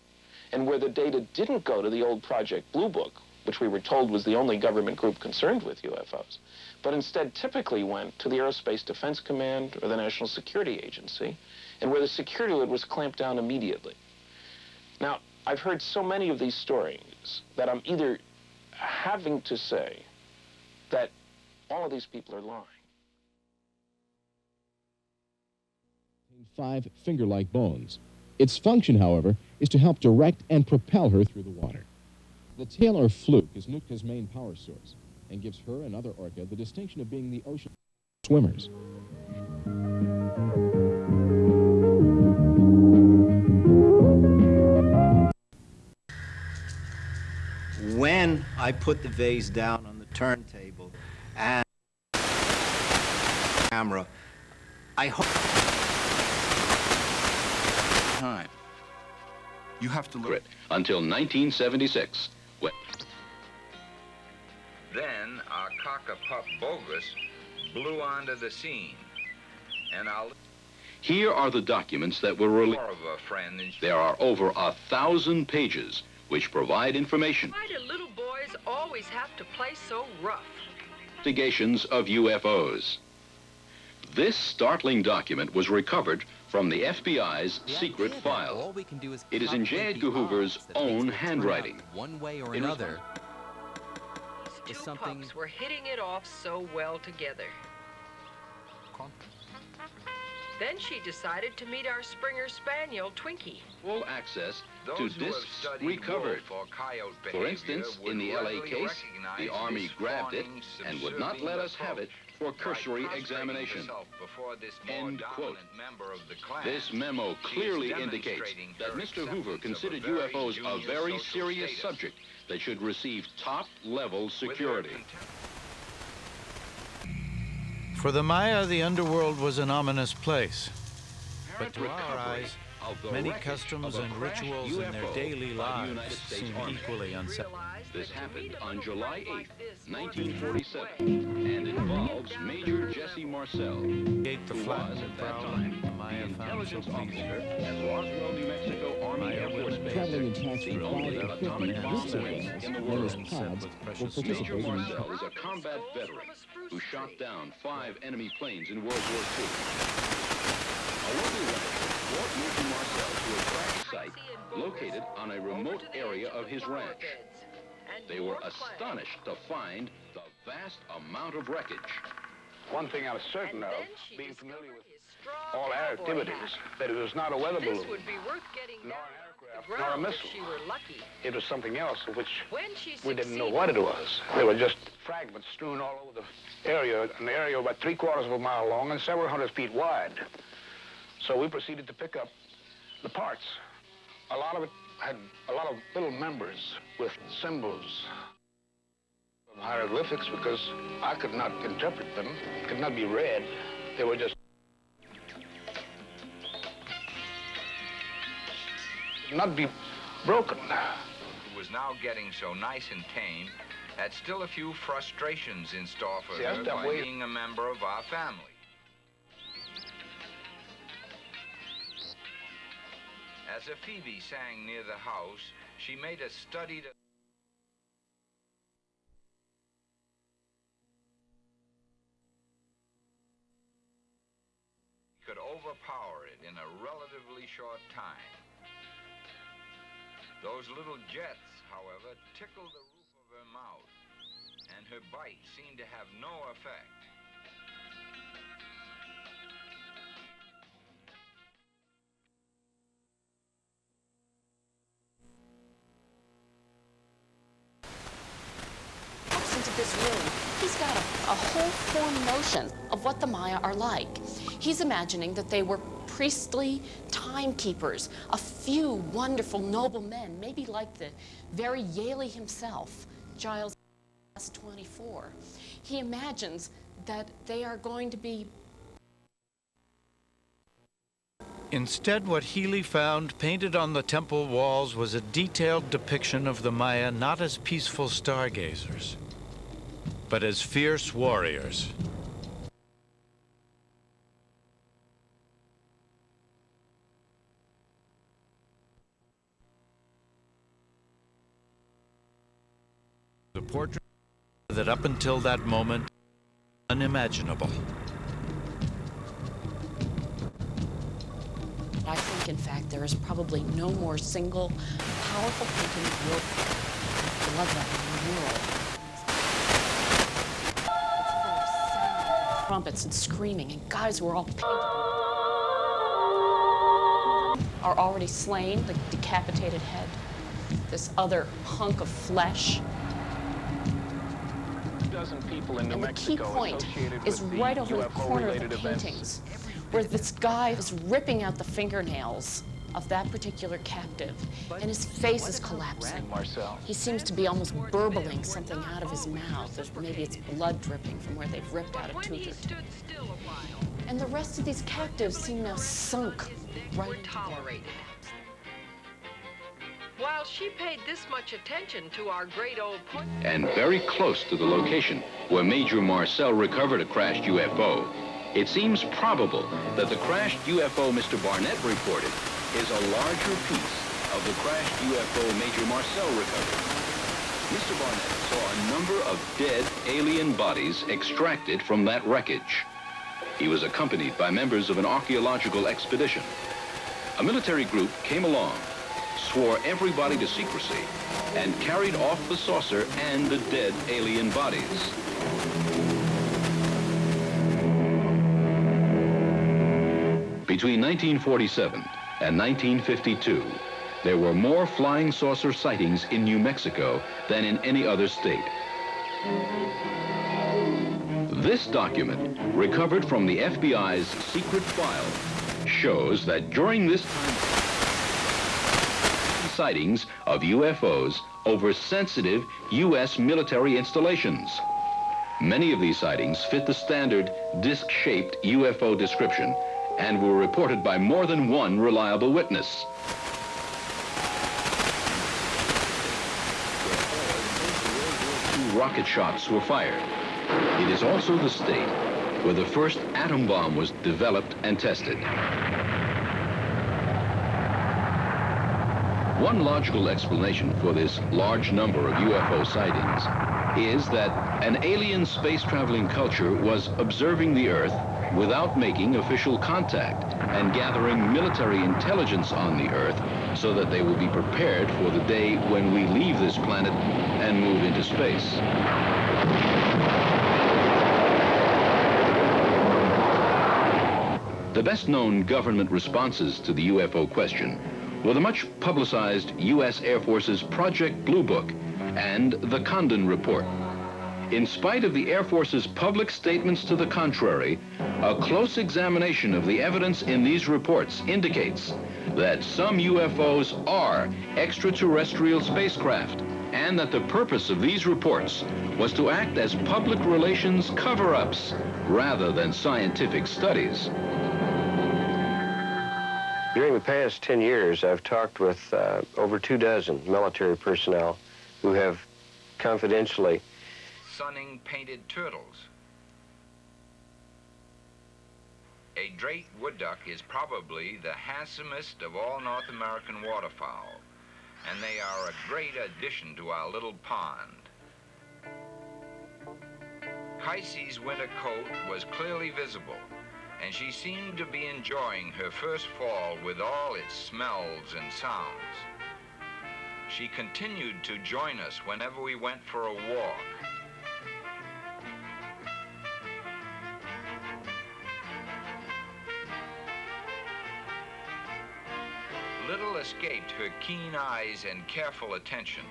Speaker 17: and where the data didn't go to the old Project Blue Book, which we were told was the only government group concerned with UFOs, but instead typically went to the Aerospace Defense Command or the National Security Agency, and where the security lid was clamped down immediately. Now, I've heard so many of these stories that I'm either having to say that all of these people are lying.
Speaker 4: 5 finger-like bones. Its function, however, is to help direct and propel her through the water. The tail or fluke is Nootka's main power source and gives her and other orca the distinction of being the ocean swimmers.
Speaker 8: When I put the vase down on the turntable and camera, I hope
Speaker 2: time.
Speaker 22: You have to look
Speaker 2: until 1976.
Speaker 3: Then our cock-a-pup bogus blew onto the scene, and
Speaker 2: Here are the documents that were released.
Speaker 3: of a friend.
Speaker 2: There are over 1,000 pages which provide information.
Speaker 10: Why do little boys always have to play so rough?
Speaker 2: Investigations of UFOs. This startling document was recovered from the FBI's secret file. It is in J. Edgar Hoover's own handwriting.
Speaker 9: One way or another.
Speaker 10: These two pups were hitting it off so well together. Then she decided to meet our Springer Spaniel, Twinkie.
Speaker 2: Full access to
Speaker 3: Those who have
Speaker 2: discs
Speaker 3: studied
Speaker 2: recovered.
Speaker 3: wolf or coyote
Speaker 2: For
Speaker 3: behavior
Speaker 2: instance,
Speaker 3: would
Speaker 2: in the LA
Speaker 3: readily
Speaker 2: case,
Speaker 3: recognize
Speaker 2: the Army
Speaker 3: this
Speaker 2: grabbed it
Speaker 3: fawning,
Speaker 2: and would not let us have it for cursory
Speaker 3: By
Speaker 2: examination.
Speaker 3: herself before this more
Speaker 2: End quote.
Speaker 3: dominant member of the clan,
Speaker 2: This memo
Speaker 3: she is
Speaker 2: clearly indicates
Speaker 3: demonstrating
Speaker 2: that
Speaker 3: her
Speaker 2: Mr. Hoover
Speaker 3: acceptance
Speaker 2: considered
Speaker 3: of a very
Speaker 2: UFOs a
Speaker 3: junior
Speaker 2: very
Speaker 3: social
Speaker 2: serious
Speaker 3: status.
Speaker 2: subject that should receive top-level security.
Speaker 6: For the Maya, the underworld was an ominous place. But to our
Speaker 2: Recovery
Speaker 6: eyes,
Speaker 2: of the
Speaker 6: many
Speaker 2: wreckage
Speaker 6: customs
Speaker 2: of a
Speaker 6: and
Speaker 2: crashed
Speaker 6: rituals in their
Speaker 2: UFO
Speaker 6: daily
Speaker 2: by the
Speaker 6: lives
Speaker 2: United States
Speaker 6: seem
Speaker 2: Army.
Speaker 6: equally unsettling.
Speaker 2: This happened on July 8, 1947, and involves Major Jesse Marcel, who was at that time the intelligence officer at Roswell, New Mexico Army Air Force Base,
Speaker 4: Traveling in packs
Speaker 2: the
Speaker 4: of 5
Speaker 2: only
Speaker 4: to 50
Speaker 2: atomic bomb
Speaker 4: groups of
Speaker 2: range
Speaker 4: whales,
Speaker 2: in the
Speaker 4: known as
Speaker 2: world.
Speaker 4: pods, will
Speaker 2: Major
Speaker 4: participate in
Speaker 2: Marcel is a combat veteran who shot down 5 enemy planes in World War II. A local rancher brought Major Marcel to a crash site located on a remote area of his ranch. They were astonished to find the vast amount of wreckage.
Speaker 23: One thing I was certain of, being familiar with all our activities, that it was not a weather balloon,
Speaker 10: This would be worth getting
Speaker 23: nor
Speaker 10: down
Speaker 23: an
Speaker 10: off the
Speaker 23: aircraft, nor a
Speaker 10: ground if
Speaker 23: missile.
Speaker 10: she were lucky.
Speaker 23: It was something else of which
Speaker 10: When she
Speaker 23: we didn't know
Speaker 10: succeeded-
Speaker 23: what it was. There were just fragments strewn all over the area, an area about 3/4 of a mile long and several hundred feet wide. So we proceeded to pick up the parts. A lot of it had a lot of little members with symbols of hieroglyphics because I could not interpret them, could not be read. They were just not be broken.
Speaker 3: who was now getting so nice and tame, had still a few frustrations in store for
Speaker 23: See, that's
Speaker 3: her
Speaker 23: that
Speaker 3: by
Speaker 23: way-
Speaker 3: being a member of our family. As a Phoebe sang near the house, she made a study to could overpower it in a relatively short time. Those little jets, however, tickled the roof of her mouth, and her bite seemed to have no effect.
Speaker 12: Into this room, he's got a whole formed notion of what the Maya are like. He's imagining that they were priestly timekeepers, a few wonderful, noble men, maybe like the very Yaley himself, Giles 24. He imagines that they are going to be.
Speaker 6: Instead, what Healy found painted on the temple walls was a detailed depiction of the Maya not as peaceful stargazers, but as fierce warriors. The portrait that up until that moment, unimaginable.
Speaker 12: I think, in fact, there is probably no more single powerful painting of war bloodletting in the world. It's full of sound, and trumpets and screaming, and guys who are all painted are already slain, the decapitated head, this other hunk of flesh.
Speaker 17: People in New
Speaker 12: And the key
Speaker 17: Mexico
Speaker 12: point is right over the corner of the paintings, where this guy is ripping out the fingernails of that particular captive, and his face is collapsing. He seems to be almost burbling something out of his mouth. Maybe it's blood dripping from where they've ripped out a tooth or two. And the rest of these captives seem now sunk right into their.
Speaker 10: While she paid this much attention to our great old
Speaker 2: And very close to the location where Major Marcel recovered a crashed UFO, it seems probable that the crashed UFO Mr. Barnett reported is a larger piece of the crashed UFO Major Marcel recovered. Mr. Barnett saw a number of dead alien bodies extracted from that wreckage. He was accompanied by members of an archaeological expedition. A military group came along, swore everybody to secrecy, and carried off the saucer and the dead alien bodies. Between 1947 and 1952, there were more flying saucer sightings in New Mexico than in any other state. This document, recovered from the FBI's secret file, shows that during this time, sightings of UFOs over sensitive U.S. military installations. Many of these sightings fit the standard disc-shaped UFO description and were reported by more than one reliable witness. Rocket shots were fired. It is also the state where the first atom bomb was developed and tested. One logical explanation for this large number of UFO sightings is that an alien space-traveling culture was observing the Earth without making official contact and gathering military intelligence on the Earth so that they will be prepared for the day when we leave this planet and move into space. The best-known government responses to the UFO question were the much-publicized U.S. Air Force's Project Blue Book and the Condon Report. In spite of the Air Force's public statements to the contrary, a close examination of the evidence in these reports indicates that some UFOs are extraterrestrial spacecraft, and that the purpose of these reports was to act as public relations cover-ups rather than scientific studies.
Speaker 17: During the past 10 years, I've talked with over 24 military personnel who have confidentially
Speaker 3: sunning painted turtles. A drake wood duck is probably the handsomest of all North American waterfowl, and they are a great addition to our little pond. Kitsie's winter coat was clearly visible, and she seemed to be enjoying her first fall with all its smells and sounds. She continued to join us whenever we went for a walk. Little escaped her keen eyes and careful attention.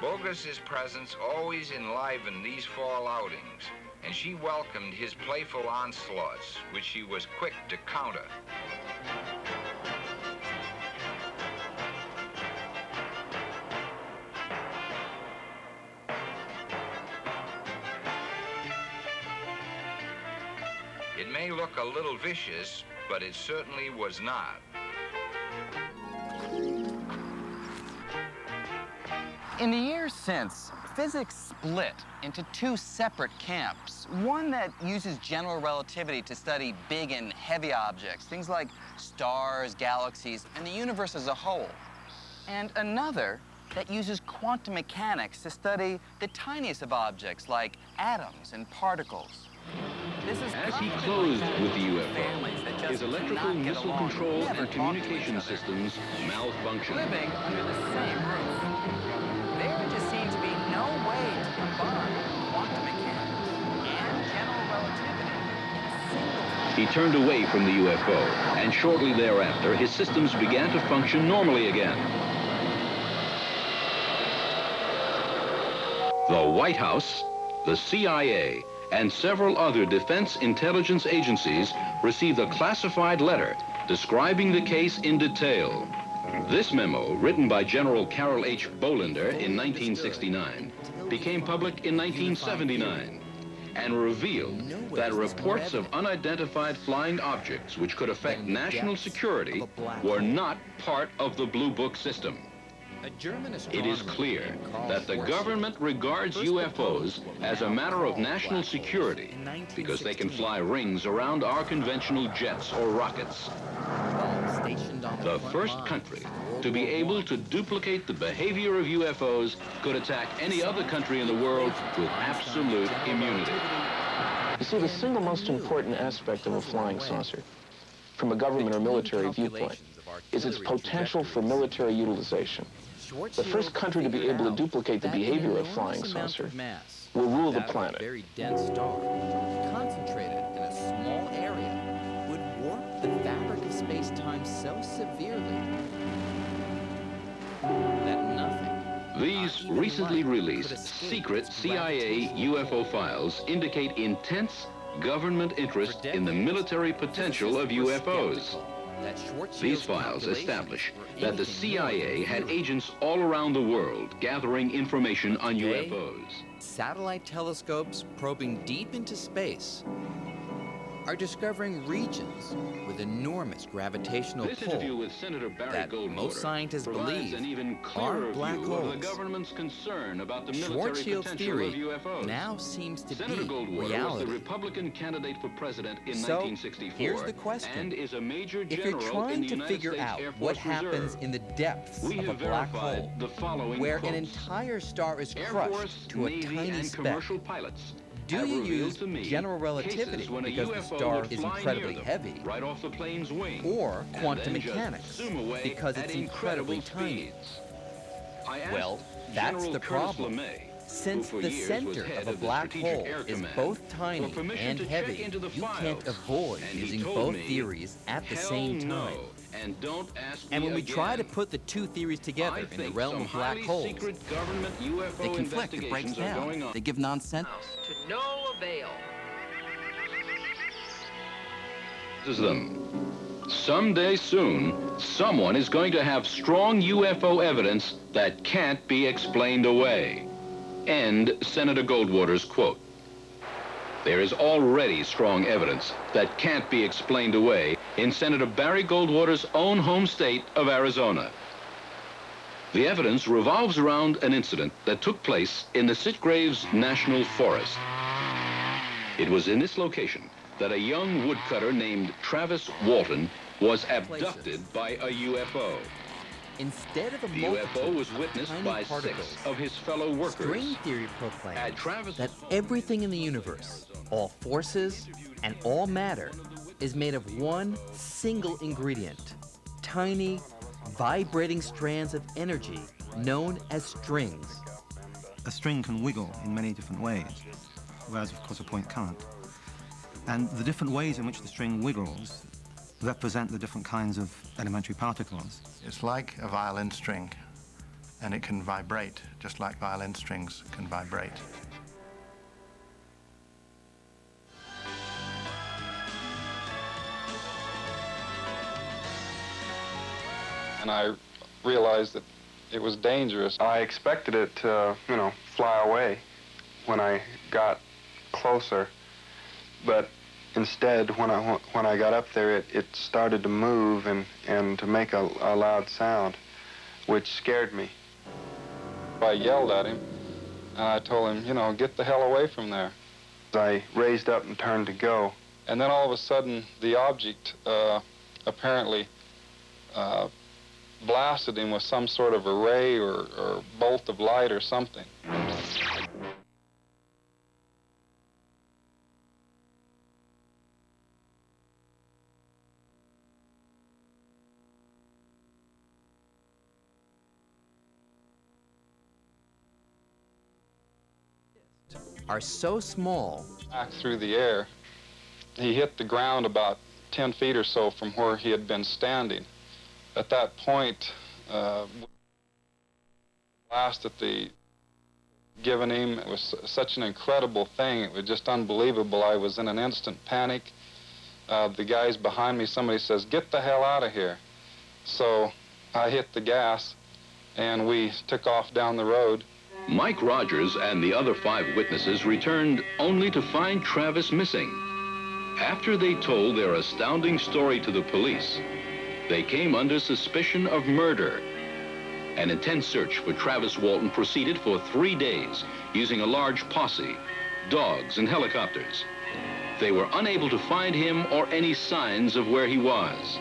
Speaker 3: Bogus's presence always enlivened these fall outings, and she welcomed his playful onslaughts, which she was quick to counter. It may look a little vicious, but it certainly was not.
Speaker 13: In the years since, physics split into two separate camps. One that uses general relativity to study big and heavy objects, things like stars, galaxies, and the universe as a whole. And another that uses quantum mechanics to study the tiniest of objects like atoms and particles.
Speaker 2: As he closed with the UFO, his electrical, missile control, and communication systems malfunctioned.
Speaker 13: Living under the same roof. There just seemed to be no way to combine quantum mechanics and general relativity in a single...
Speaker 2: He turned away from the UFO, and shortly thereafter, his systems began to function normally again. The White House, the CIA, and several other defense intelligence agencies received a classified letter describing the case in detail. This memo, written by General Carroll H. Bolender in 1969, became public in 1979 and revealed that reports of unidentified flying objects which could affect national security were not part of the Blue Book system. It is clear that the government regards UFOs as a matter of national security because they can fly rings around our conventional jets or rockets. The first country to be able to duplicate the behavior of UFOs could attack any other country in the world with absolute immunity.
Speaker 14: You see, the single most important aspect of a flying saucer, from a government or military viewpoint, is its potential for military utilization. The first country to be able to duplicate the behavior of flying saucer will rule the planet.
Speaker 9: A very dense star, concentrated in a small area, would warp the fabric of space-time so severely that nothing...
Speaker 2: These recently released secret CIA UFO files indicate intense government interest in the military potential of UFOs. These files establish that the CIA had agents all around the world gathering information on UFOs.
Speaker 9: Satellite telescopes probing deep into space are discovering regions with enormous gravitational
Speaker 2: This interview with Senator Barry
Speaker 9: that
Speaker 2: Goldwater
Speaker 9: most scientists
Speaker 2: provides
Speaker 9: believe
Speaker 2: an even
Speaker 9: are
Speaker 2: clearer
Speaker 9: black
Speaker 2: view
Speaker 9: holes.
Speaker 2: of the government's concern about the military
Speaker 9: Schwarzschild's
Speaker 2: potential
Speaker 9: theory
Speaker 2: of UFOs.
Speaker 9: now seems to
Speaker 2: Senator
Speaker 9: be
Speaker 2: Goldwater
Speaker 9: reality.
Speaker 2: was the Republican candidate for president in
Speaker 9: So,
Speaker 2: 1964
Speaker 9: here's the question.
Speaker 2: and is a major
Speaker 9: If
Speaker 2: general
Speaker 9: you're trying
Speaker 2: in the
Speaker 9: to
Speaker 2: United
Speaker 9: figure
Speaker 2: States
Speaker 9: out
Speaker 2: Air
Speaker 9: what
Speaker 2: Force
Speaker 9: happens
Speaker 2: Reserve,
Speaker 9: in the depths
Speaker 2: we
Speaker 9: of a
Speaker 2: have
Speaker 9: black
Speaker 2: verified
Speaker 9: hole,
Speaker 2: the following
Speaker 9: where
Speaker 2: quotes.
Speaker 9: an entire star is
Speaker 2: Air
Speaker 9: crushed
Speaker 2: Force,
Speaker 9: to a
Speaker 2: Navy,
Speaker 9: tiny
Speaker 2: and
Speaker 9: speck,
Speaker 2: commercial pilots
Speaker 9: do
Speaker 2: have
Speaker 9: you
Speaker 2: revealed
Speaker 9: use
Speaker 2: to me
Speaker 9: general
Speaker 2: cases
Speaker 9: relativity
Speaker 2: when a
Speaker 9: because the
Speaker 2: UFO
Speaker 9: star
Speaker 2: would
Speaker 9: is
Speaker 2: fly
Speaker 9: incredibly
Speaker 2: near them,
Speaker 9: heavy,
Speaker 2: right off the plane's wing,
Speaker 9: or
Speaker 2: and
Speaker 9: quantum
Speaker 2: then just
Speaker 9: mechanics
Speaker 2: zoom away
Speaker 9: because
Speaker 2: at
Speaker 9: it's incredibly tiny?
Speaker 2: speeds? I asked
Speaker 9: Well, that's
Speaker 2: General
Speaker 9: the
Speaker 2: Curtis
Speaker 9: problem.
Speaker 2: LeMay,
Speaker 9: Since
Speaker 2: who for
Speaker 9: the
Speaker 2: years was
Speaker 9: center
Speaker 2: head
Speaker 9: of a
Speaker 2: the
Speaker 9: black
Speaker 2: Strategic
Speaker 9: hole
Speaker 2: Air
Speaker 9: is
Speaker 2: Command,
Speaker 9: both tiny
Speaker 2: for permission
Speaker 9: and
Speaker 2: to check
Speaker 9: heavy,
Speaker 2: into the
Speaker 9: you can't
Speaker 2: files,
Speaker 9: avoid
Speaker 2: and he
Speaker 9: using
Speaker 2: told
Speaker 9: both
Speaker 2: me,
Speaker 9: theories at the
Speaker 2: "Hell
Speaker 9: same time.
Speaker 2: no, and don't ask
Speaker 9: And
Speaker 2: me
Speaker 9: when we try to
Speaker 2: again."
Speaker 9: put the two theories together
Speaker 2: I
Speaker 9: in the
Speaker 2: think
Speaker 9: realm
Speaker 2: some
Speaker 9: of black
Speaker 2: highly
Speaker 9: holes,
Speaker 2: secret government UFO
Speaker 9: they conflict, it breaks
Speaker 2: investigations are going
Speaker 9: down,
Speaker 2: on.
Speaker 9: they give nonsense.
Speaker 10: To no avail.
Speaker 2: Them. Someday soon, someone is going to have strong UFO evidence that can't be explained away. End Senator Goldwater's quote. There is already strong evidence that can't be explained away in Senator Barry Goldwater's own home state of Arizona. The evidence revolves around an incident that took place in the Sitgraves National Forest. It was in this location that a young woodcutter named Travis Walton was abducted by a UFO.
Speaker 9: Instead of a
Speaker 2: The
Speaker 9: multitude
Speaker 2: UFO was
Speaker 9: of
Speaker 2: witnessed
Speaker 9: tiny
Speaker 2: by
Speaker 9: particles,
Speaker 2: 6 of his fellow workers.
Speaker 9: string theory proclaims
Speaker 2: At Travis-
Speaker 9: that everything in the universe, all forces and all matter, is made of one single ingredient, tiny, vibrating strands of energy known as strings.
Speaker 15: A string can wiggle in many different ways, whereas, of course, a point can't. And the different ways in which the string wiggles represent the different kinds of elementary particles.
Speaker 16: It's like a violin string, and it can vibrate, just like violin strings can vibrate.
Speaker 19: And I realized that it was dangerous. I expected it to, fly away when I got closer, but instead, when I got up there, it started to move and to make a loud sound, which scared me. I yelled at him, and I told him, get the hell away from there. I raised up and turned to go, and then all of a sudden, the object apparently blasted him with some sort of a ray or bolt of light or something.
Speaker 9: Are so small.
Speaker 19: Back through the air, he hit the ground about 10 feet or so from where he had been standing. At that point, the blast that they given him, it was such an incredible thing. It was just unbelievable. I was in an instant panic. The guys behind me, somebody says, "Get the hell out of here." So I hit the gas, and we took off down the road.
Speaker 2: Mike Rogers and the other 5 witnesses returned only to find Travis missing. After they told their astounding story to the police, they came under suspicion of murder. An intense search for Travis Walton proceeded for 3 days, using a large posse, dogs, and helicopters. They were unable to find him or any signs of where he was.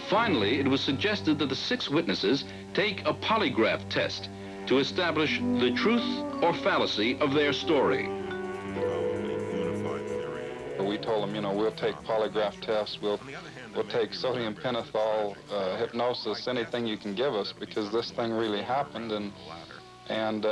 Speaker 2: Finally, it was suggested that the 6 witnesses take a polygraph test to establish the truth or fallacy of their story.
Speaker 19: We told them, we'll take polygraph tests, we'll take sodium pentothal, hypnosis, anything you can give us, because this thing really happened, and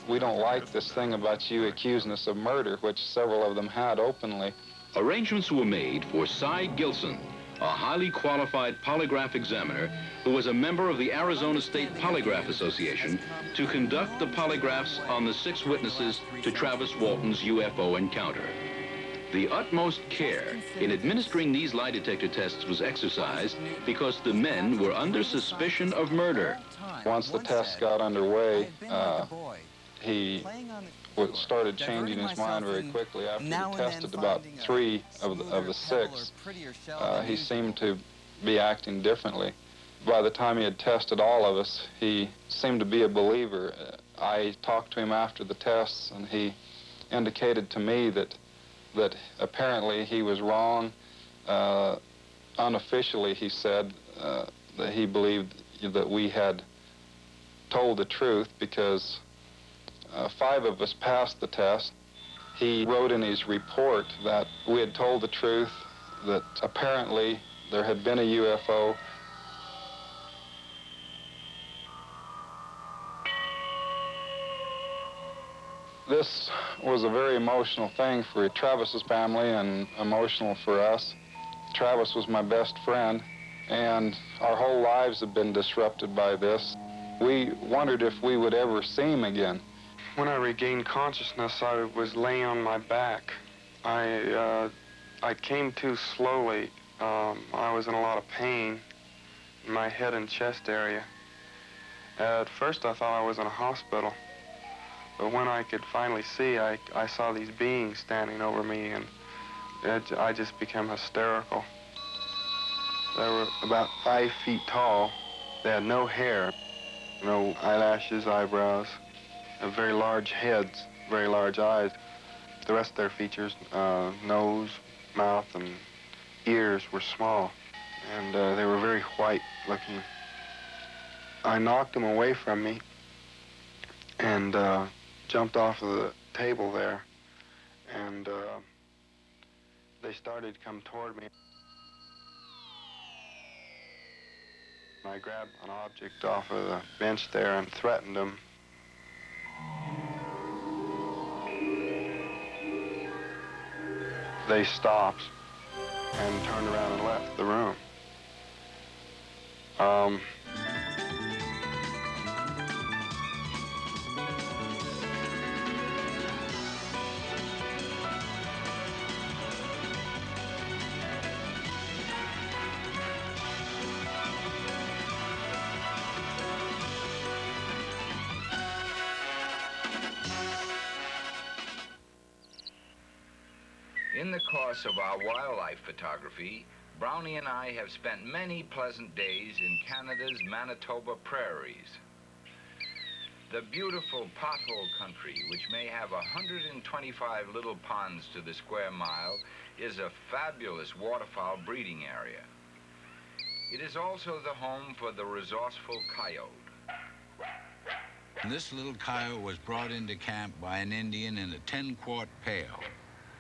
Speaker 19: we don't like this thing about you accusing us of murder, which several of them had openly.
Speaker 2: Arrangements were made for Cy Gilson, a highly qualified polygraph examiner who was a member of the Arizona State Polygraph Association, to conduct the polygraphs on the 6 witnesses to Travis Walton's UFO encounter. The utmost care in administering these lie detector tests was exercised because the men were under suspicion of murder.
Speaker 19: Once the tests got underway, he started changing his mind very quickly. After he tested about 3 of the 6, he seemed to be acting differently. By the time he had tested all of us, he seemed to be a believer. I talked to him after the tests, and he indicated to me that apparently he was wrong. Unofficially, he said that he believed that we had told the truth because 5 of us passed the test. He wrote in his report that we had told the truth, that apparently there had been a UFO. This was a very emotional thing for Travis's family and emotional for us. Travis was my best friend, and our whole lives have been disrupted by this. We wondered if we would ever see him again. When I regained consciousness, I was laying on my back. I came to slowly. I was in a lot of pain in my head and chest area. At first, I thought I was in a hospital. But when I could finally see, I saw these beings standing over me, and I just became hysterical. They were about 5 feet tall. They had no hair, no eyelashes, eyebrows, very large heads, very large eyes. The rest of their features, nose, mouth, and ears were small, and they were very white looking. I knocked them away from me and jumped off of the table there, and they started to come toward me. I grabbed an object off of the bench there and threatened them. They stopped and turned around and left the room.
Speaker 3: In the course of our wildlife photography, Brownie and I have spent many pleasant days in Canada's Manitoba prairies. The beautiful pothole country, which may have 125 little ponds to the square mile, is a fabulous waterfowl breeding area. It is also the home for the resourceful coyote.
Speaker 7: This little coyote was brought into camp by an Indian in a 10-quart pail.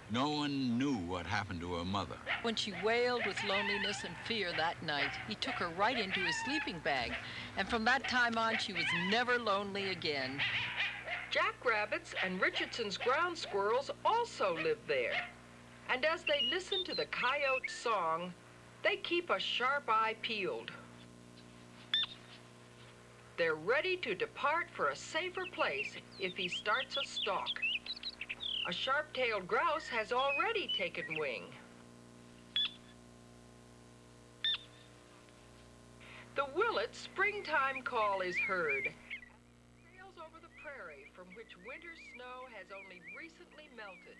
Speaker 7: No one knew what happened to her mother.
Speaker 10: When she wailed with loneliness and fear that night, he took her right into his sleeping bag. And from that time on, she was never lonely again. Jackrabbits and Richardson's ground squirrels also live there. And as they listen to the coyote's song, they keep a sharp eye peeled. They're ready to depart for a safer place if he starts a stalk. A sharp-tailed grouse has already taken wing. The willet's springtime call is heard. Sails over the prairie from which winter's snow has only recently melted.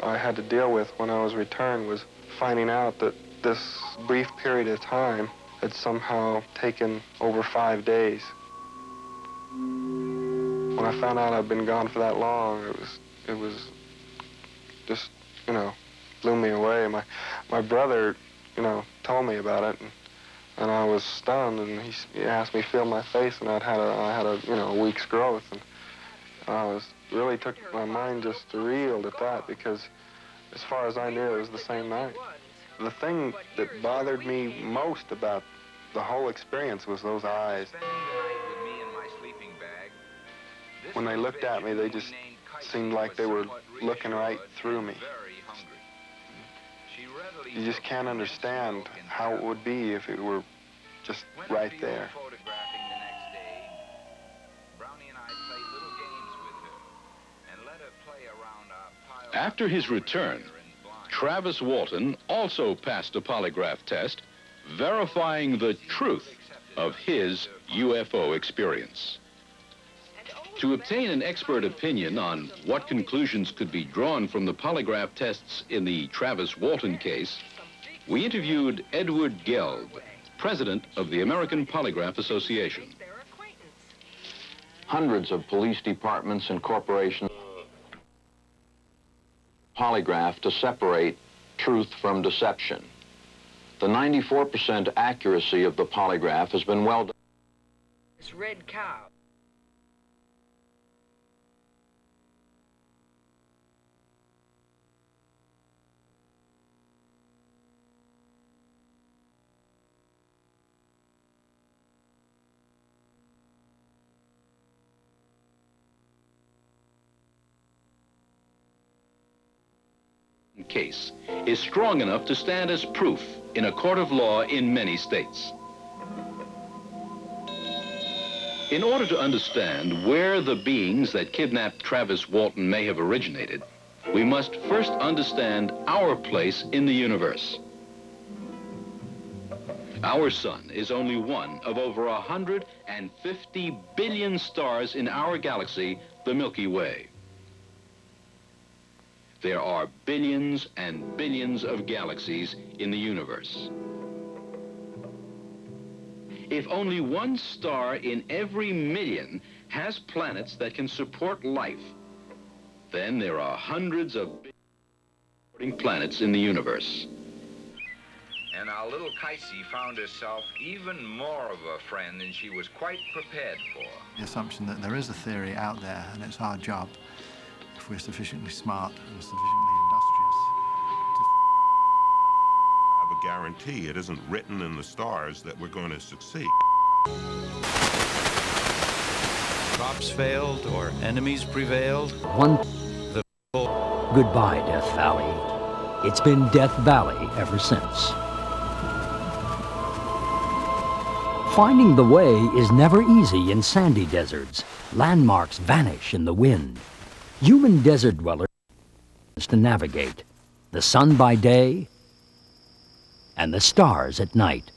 Speaker 19: I had to deal with when I was returned was finding out that this brief period of time had somehow taken over 5 days. When I found out I'd been gone for that long, it was just, blew me away. My brother, told me about it, and I was stunned, and he asked me to feel my face, and I had a week's growth, and I really took my mind just reeled at that, because as far as I knew, it was the same night. The thing that bothered me most about the whole experience was those eyes. When they looked at me, they just seemed like they were looking right through me. You just can't understand how it would be if it were just right there.
Speaker 2: After his return, Travis Walton also passed a polygraph test, verifying the truth of his UFO experience. To obtain an expert opinion on what conclusions could be drawn from the polygraph tests in the Travis Walton case, we interviewed Edward Gelb, president of the American Polygraph Association.
Speaker 17: Hundreds of police departments and corporations polygraph to separate truth from deception. The 94% accuracy of the polygraph has been well done.
Speaker 10: This red cow.
Speaker 2: Case is strong enough to stand as proof in a court of law in many states. In order to understand where the beings that kidnapped Travis Walton may have originated, we must first understand our place in the universe. Our sun is only one of over 150 billion stars in our galaxy, the Milky Way. There are billions and billions of galaxies in the universe. If only one star in every million has planets that can support life, then there are hundreds of billion planets in the universe.
Speaker 3: And our little Kitsie found herself even more of a friend than she was quite prepared for.
Speaker 22: The assumption that there is a theory out there, and it's our job, if we're sufficiently smart and sufficiently industrious,
Speaker 11: a guarantee. It isn't written in the stars that we're going to succeed.
Speaker 6: Crops failed or enemies prevailed.
Speaker 18: Goodbye, Death Valley. It's been Death Valley ever since. Finding the way is never easy in sandy deserts. Landmarks vanish in the wind. Human desert dwellers to navigate. The sun by day and the stars at night.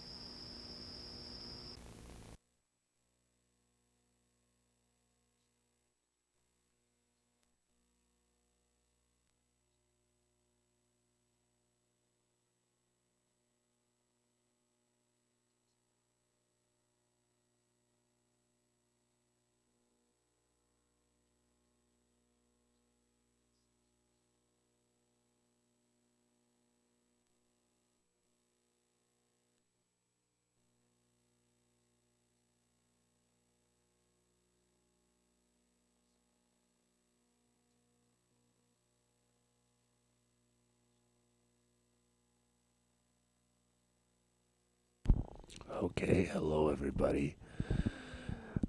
Speaker 1: Okay, hello everybody.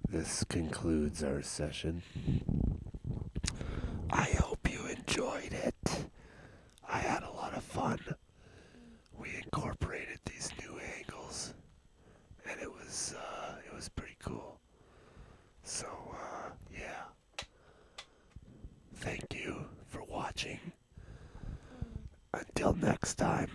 Speaker 1: This concludes our session. I hope you enjoyed it. I had a lot of fun. We incorporated these new angles, and it was pretty cool. So, yeah. Thank you for watching. Until next time.